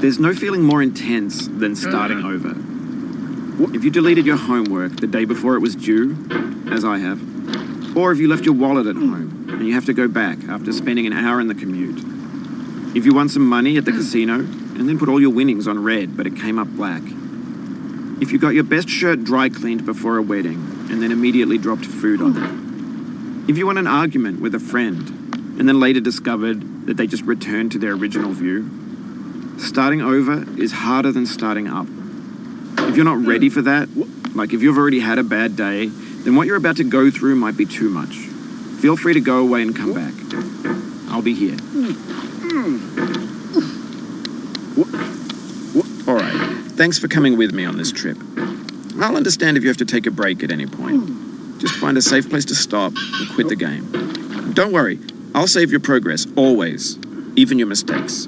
There's no feeling more intense than starting over. If you deleted your homework the day before it was due, as I have, or if you left your wallet at home and you have to go back after spending an hour in the commute. If you won some money at the casino and then put all your winnings on red but it came up black. If you got your best shirt dry cleaned before a wedding and then immediately dropped food on it. If you won an argument with a friend and then later discovered that they just returned to their original view. Starting over is harder than starting up. If you're not ready for that, like if you've already had a bad day, then what you're about to go through might be too much. Feel free to go away and come back. I'll be here. All right, thanks for coming with me on this trip. I'll understand if you have to take a break at any point. Just find a safe place to stop and quit the game. Don't worry, I'll save your progress, always, even your mistakes.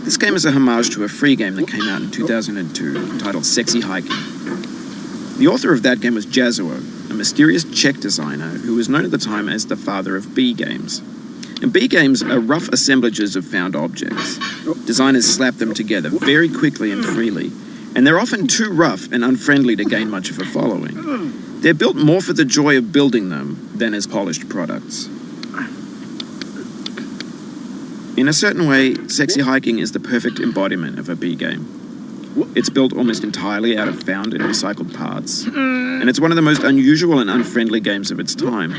This game is a homage to a free game that came out in 2002 titled Sexy Hiking. The author of that game was Jazuo, a mysterious Czech designer who was known at the time as the father of B games. And B games are rough assemblages of found objects. Designers slap them together very quickly and freely, and they're often too rough and unfriendly to gain much of a following. They're built more for the joy of building them than as polished products. In a certain way, Sexy Hiking is the perfect embodiment of a B game. It's built almost entirely out of found and recycled parts, and it's one of the most unusual and unfriendly games of its time.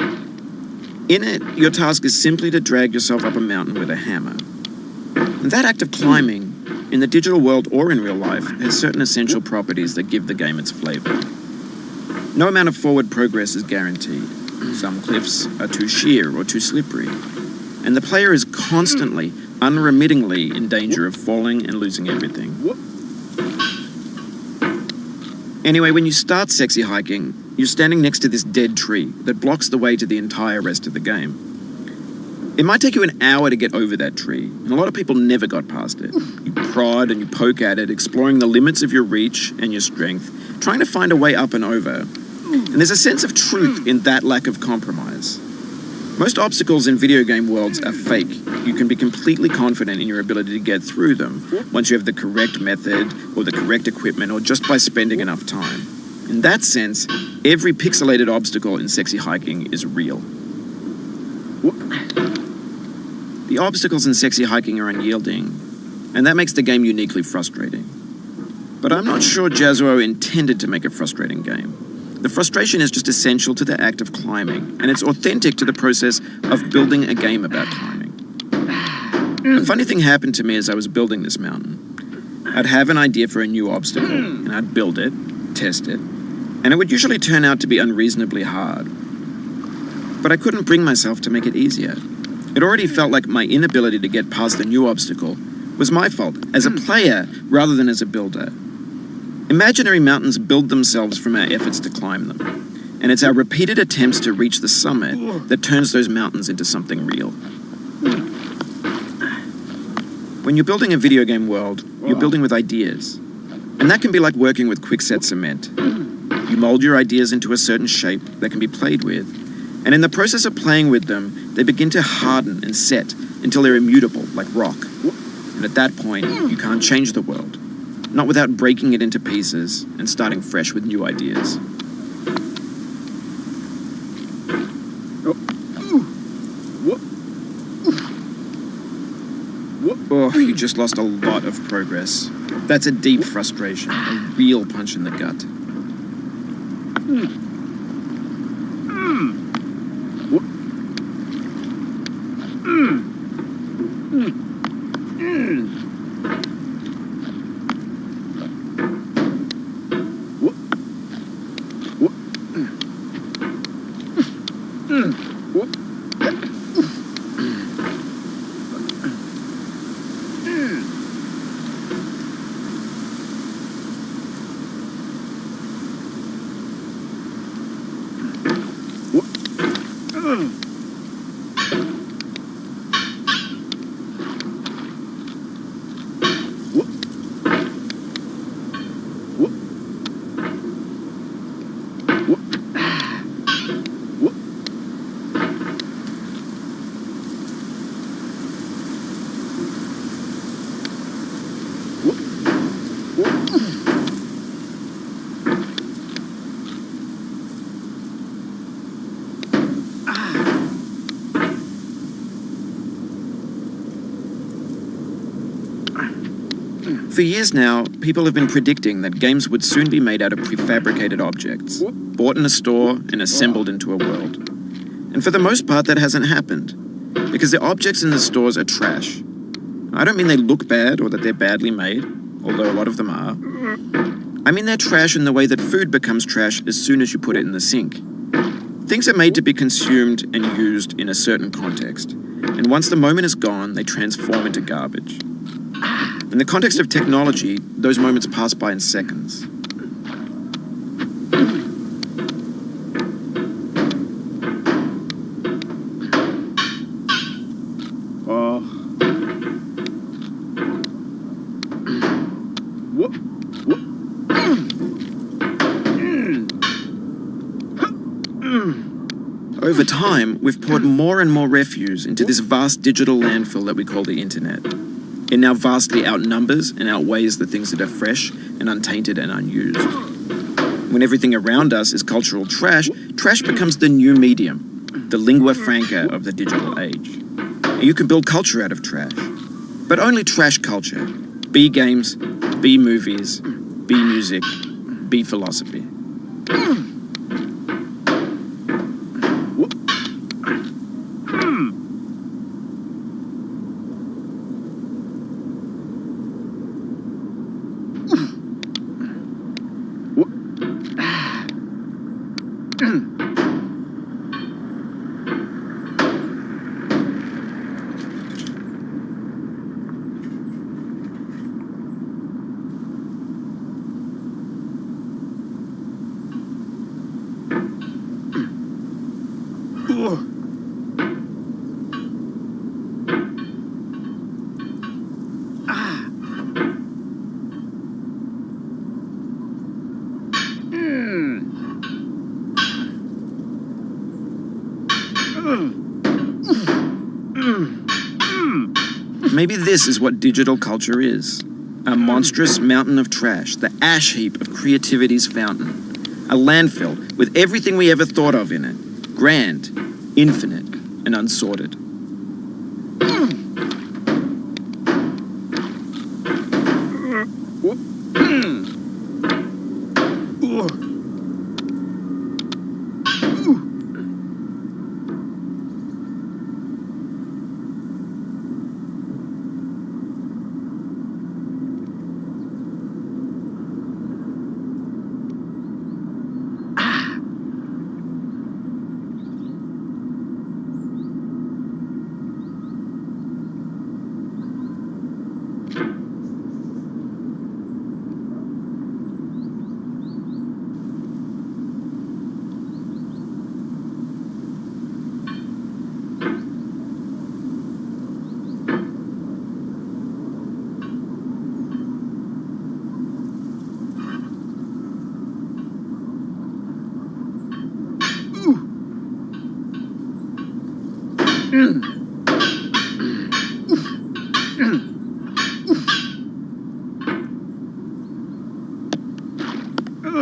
In it, your task is simply to drag yourself up a mountain with a hammer. And that act of climbing, in the digital world or in real life, has certain essential properties that give the game its flavor. No amount of forward progress is guaranteed. Some cliffs are too sheer or too slippery. And the player is constantly, unremittingly in danger of falling and losing everything. Anyway, when you start Sexy Hiking, you're standing next to this dead tree that blocks the way to the entire rest of the game. It might take you an hour to get over that tree, and a lot of people never got past it. You prod and you poke at it, exploring the limits of your reach and your strength, trying to find a way up and over. And there's a sense of truth in that lack of compromise. Most obstacles in video game worlds are fake. You can be completely confident in your ability to get through them once you have the correct method or the correct equipment or just by spending enough time. In that sense, every pixelated obstacle in Sexy Hiking is real. The obstacles in Sexy Hiking are unyielding, and that makes the game uniquely frustrating. But I'm not sure Jazuo intended to make a frustrating game. The frustration is just essential to the act of climbing, and it's authentic to the process of building a game about climbing. A funny thing happened to me as I was building this mountain. I'd have an idea for a new obstacle, and I'd build it, test it, and it would usually turn out to be unreasonably hard. But I couldn't bring myself to make it easier. It already felt like my inability to get past the new obstacle was my fault, as a player rather than as a builder. Imaginary mountains build themselves from our efforts to climb them, and it's our repeated attempts to reach the summit that turns those mountains into something real. When you're building a video game world, you're building with ideas, and that can be like working with quickset cement. You mold your ideas into a certain shape that can be played with, and in the process of playing with them, they begin to harden and set until they're immutable, like rock. And at that point, you can't change the world. Not without breaking it into pieces and starting fresh with new ideas. Oh, you just lost a lot of progress. That's a deep frustration, a real punch in the gut. For years now, people have been predicting that games would soon be made out of prefabricated objects, bought in a store and assembled into a world. And for the most part, that hasn't happened, because the objects in the stores are trash. I don't mean they look bad or that they're badly made, although a lot of them are. I mean they're trash in the way that food becomes trash as soon as you put it in the sink. Things are made to be consumed and used in a certain context, and once the moment is gone, they transform into garbage. In the context of technology, those moments pass by in seconds. Over time, we've poured more and more refuse into this vast digital landfill that we call the internet. It now vastly outnumbers and outweighs the things that are fresh and untainted and unused. When everything around us is cultural trash, trash becomes the new medium, the lingua franca of the digital age. You can build culture out of trash, but only trash culture. Be games, be movies, be music, be philosophy. Maybe this is what digital culture is. A monstrous mountain of trash, the ash heap of creativity's fountain. A landfill with everything we ever thought of in it. Grand, infinite, and unsorted.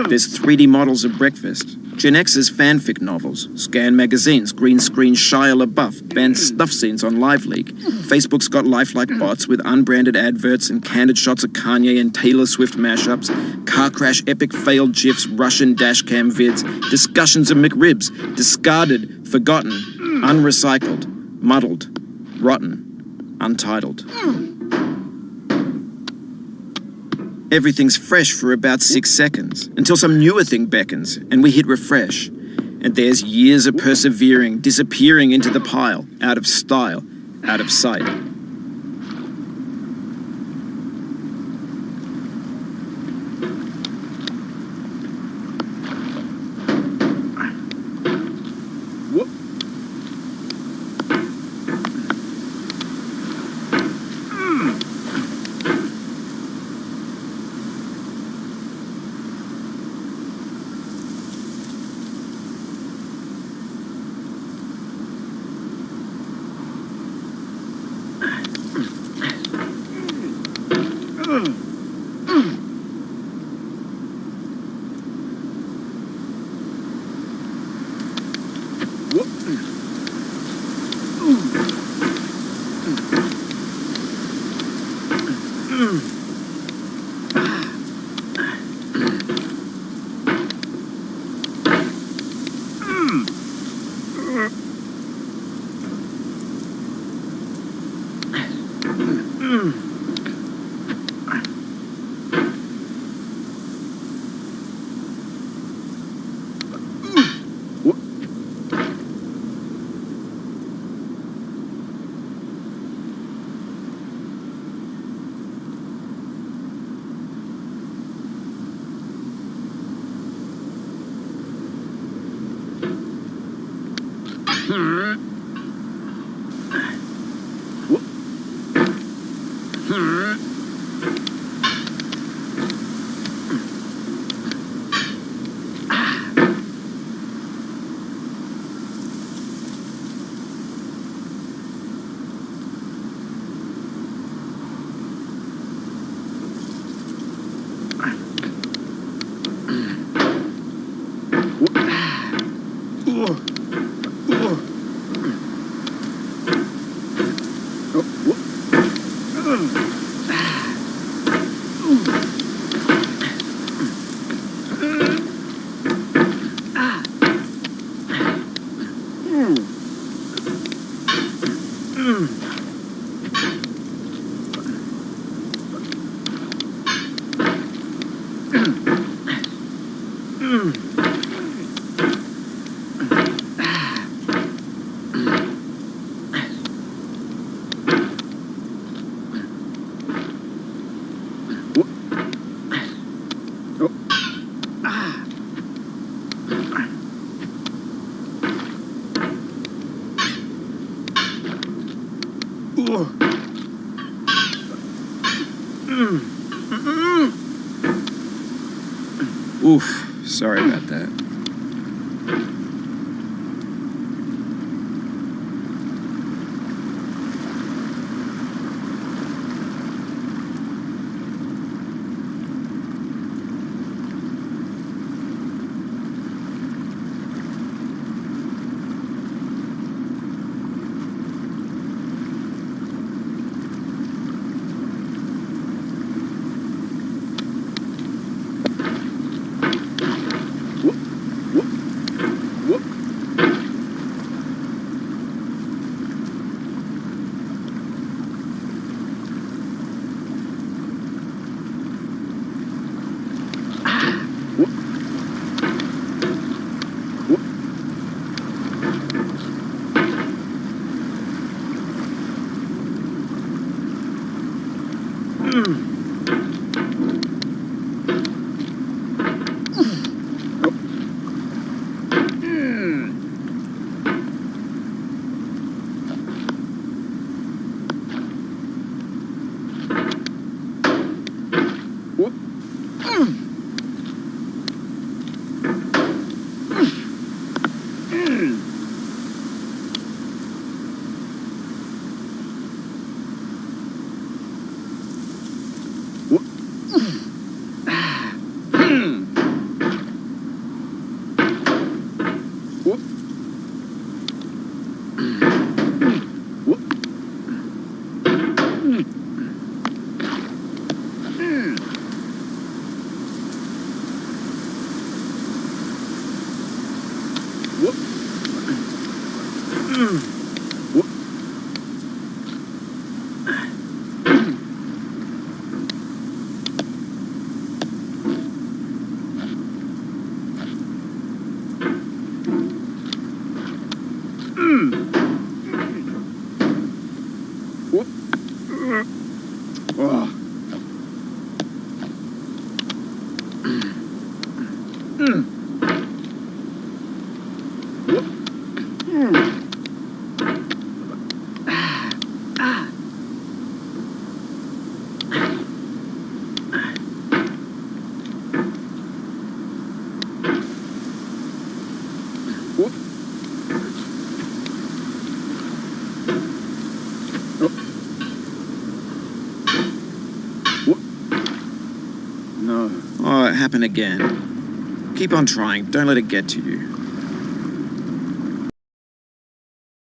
There's 3D models of breakfast, Gen X's fanfic novels, Scan magazines, green screen Shia LaBeouf, banned snuff scenes on LiveLeak. Facebook's got lifelike bots with unbranded adverts and candid shots of Kanye and Taylor Swift mashups, car crash epic failed GIFs, Russian dashcam vids, discussions of McRibs, discarded, forgotten, unrecycled, muddled, rotten, untitled. Everything's fresh for about 6 seconds, until some newer thing beckons, and we hit refresh. And there's years of persevering, disappearing into the pile, out of style, out of sight. Oof, sorry about that. No. Oh, it happened again. Keep on trying. Don't let it get to you.